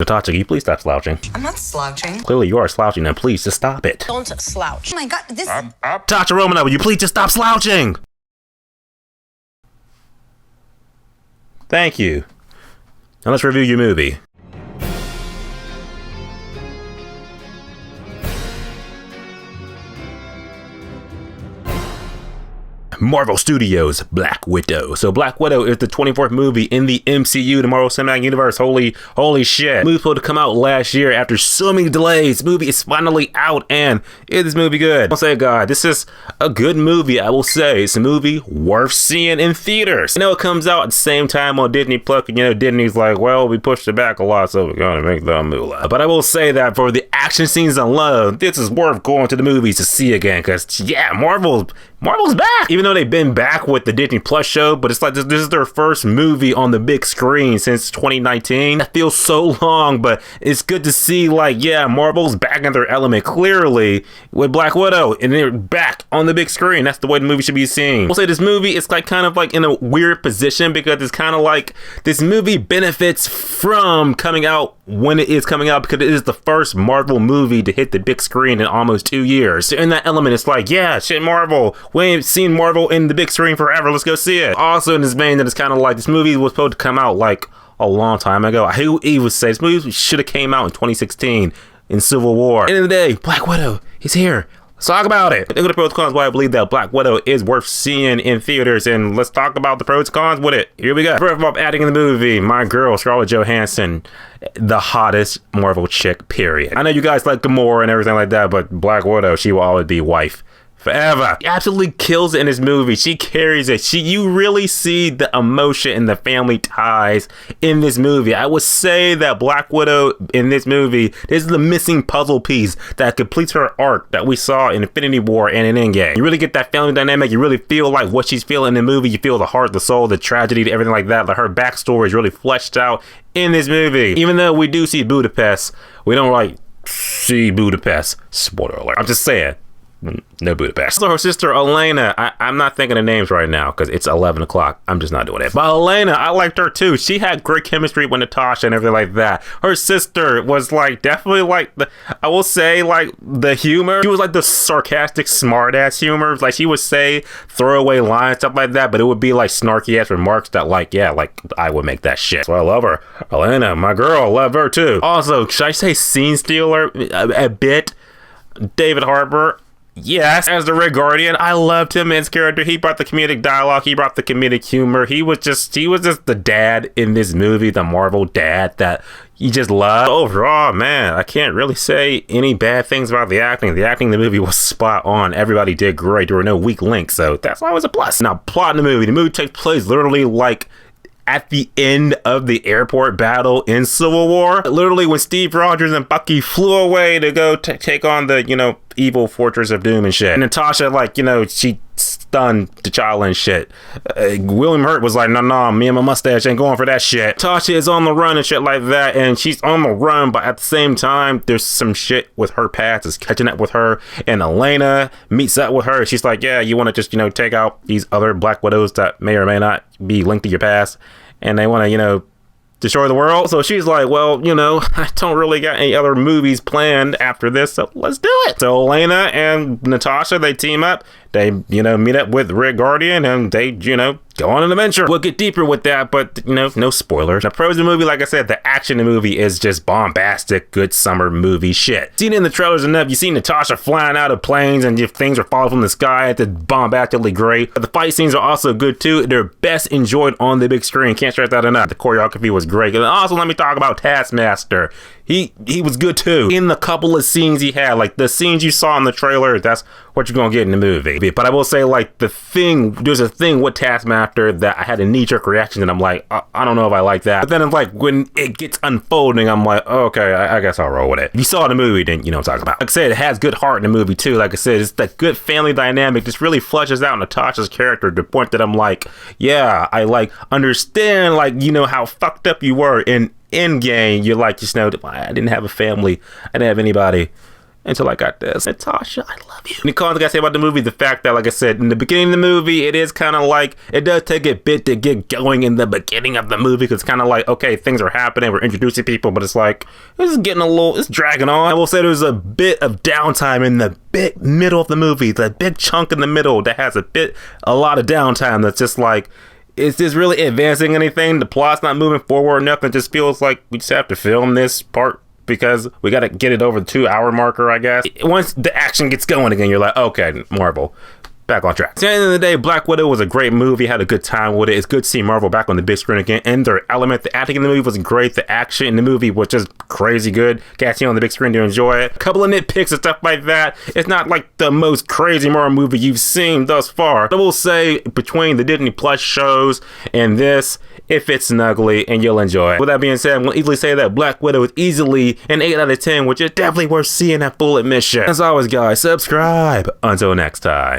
Natasha, can you please stop slouching? I'm not slouching. Clearly you are slouching, now please just stop it. Don't slouch. Oh my god, this... Natasha Romanoff, will you please just stop slouching? Thank you. Now let's review your movie. Marvel Studios' Black Widow. So Black Widow is the 24th movie in the MCU, the Marvel Cinematic Universe. Holy shit. The movie was supposed to come out last year after so many delays. The movie is finally out, and is this movie good? I'll say, God, this is a good movie, I will say. It's a movie worth seeing in theaters. I know it comes out at the same time on Disney Plus, and Disney's like, well, we pushed it back a lot, so we're gonna make the moolah. But I will say that for the action scenes alone, this is worth going to the movies to see again, because, yeah, Marvel's back! Even though they've been back with the Disney Plus show, but it's like this is their first movie on the big screen since 2019. That feels so long, but it's good to see, like, yeah, Marvel's back in their element, clearly, with Black Widow, and they're back on the big screen. That's the way the movie should be seen. I'll say this movie is like kind of like in a weird position, because it's kind of like this movie benefits from coming out when it is coming out, because it is the first Marvel movie to hit the big screen in almost 2 years. So in that element, it's like, yeah, shit, Marvel. We ain't seen Marvel in the big screen forever. Let's go see it. Also in this vein, that it's kind of like this movie was supposed to come out like a long time ago. I would say this movie should have came out in 2016 in Civil War. End of the day, Black Widow is here. Let's talk about it. Look at the pros and cons why I believe that Black Widow is worth seeing in theaters, and let's talk about the pros and cons with it. Here we go. First of all, adding in the movie, my girl, Scarlett Johansson, the hottest Marvel chick, period. I know you guys like Gamora and everything like that, but Black Widow, she will always be wife. Forever. She absolutely kills it in this movie. She carries it. You really see the emotion and the family ties in this movie. I would say that Black Widow in this movie is the missing puzzle piece that completes her arc that we saw in Infinity War and in Endgame. You really get that family dynamic. You really feel like what she's feeling in the movie. You feel the heart, the soul, the tragedy, everything like that. Like her backstory is really fleshed out in this movie. Even though we do see Budapest, we don't like see Budapest. Spoiler alert. I'm just saying. No Budapest. So her sister Elena, I'm not thinking of names right now because it's 11 o'clock. I'm just not doing it. But Elena, I liked her too. She had great chemistry with Natasha and everything like that. Her sister was like definitely like I will say like the humor. She was like the sarcastic smart ass humor. Like she would say throwaway lines, stuff like that, but it would be like snarky ass remarks that like, yeah, like I would make that shit. So I love her. Elena, my girl, love her too. Also, should I say scene stealer a bit? David Harbour. Yes, as the Red Guardian, I loved him and his character. He brought the comedic dialogue, he brought the comedic humor. He was just the dad in this movie, the Marvel dad that you just love. Overall, man, I can't really say any bad things about the acting. The acting in the movie was spot on. Everybody did great. There were no weak links, so that's always a plus. Now, plot in the movie. The movie takes place literally like at the end of the airport battle in Civil War. Literally when Steve Rogers and Bucky flew away to go take on the, evil Fortress of Doom and shit. And Natasha, she stunned T'Challa and shit. William Hurt was like, nah, me and my mustache ain't going for that shit. Natasha is on the run and shit like that, and she's on the run, but at the same time, there's some shit with her past is catching up with her, and Elena meets up with her. She's like, yeah, you want to just, take out these other Black Widows that may or may not be linked to your past, and they want to, destroy the world. So she's like, well, I don't really got any other movies planned after this, so let's do it. So Elena and Natasha, they team up. They, meet up with Red Guardian, and they, go on an adventure. We'll get deeper with that, but, no spoilers. Now, pros of the movie, like I said, the action in the movie is just bombastic, good summer movie shit. Seen it in the trailers enough, you see Natasha flying out of planes, and if things are falling from the sky, it's bombastically great. But the fight scenes are also good, too. They're best enjoyed on the big screen. Can't stress that enough. The choreography was great. And also, let me talk about Taskmaster. He was good, too. In the couple of scenes he had, like the scenes you saw in the trailer, that's what you're gonna get in the movie. But I will say, there's a thing with Taskmaster that I had a knee-jerk reaction, and I'm like, I don't know if I like that. But then it's like, when it gets unfolding, I'm like, okay, I guess I'll roll with it. If you saw the movie, then you know what I'm talking about. Like I said, it has good heart in the movie, too. Like I said, it's that good family dynamic. Just really fleshes out Natasha's character to the point that I'm like, yeah, I understand, how fucked up you were in Endgame. You're like, I didn't have a family. I didn't have anybody. until I got this. Natasha, I love you. And the cons I gotta say about the movie, the fact that, like I said, in the beginning of the movie, it is kind of like, it does take a bit to get going in the beginning of the movie, because it's kind of like, okay, things are happening, we're introducing people, but it's like, this is getting a little, it's dragging on. I will say there's a bit of downtime in the big middle of the movie, the big chunk in the middle that has a lot of downtime that's just like, is this really advancing anything? The plot's not moving forward enough. It just feels like we just have to film this part because we got to get it over the 2-hour marker, I guess. Once the action gets going again, you're like, okay, Marvel, back on track. So at the end of the day, Black Widow was a great movie. Had a good time with it. It's good to see Marvel back on the big screen again. And their element, the acting in the movie was great. The action in the movie was just crazy good. Got you on the big screen to enjoy it. A couple of nitpicks and stuff like that. It's not like the most crazy Marvel movie you've seen thus far. I will say between the Disney Plus shows and this, it fits snugly and you'll enjoy it. With that being said, we'll easily say that Black Widow is easily an 8 out of 10, which is definitely worth seeing at full admission. As always, guys, subscribe. Until next time.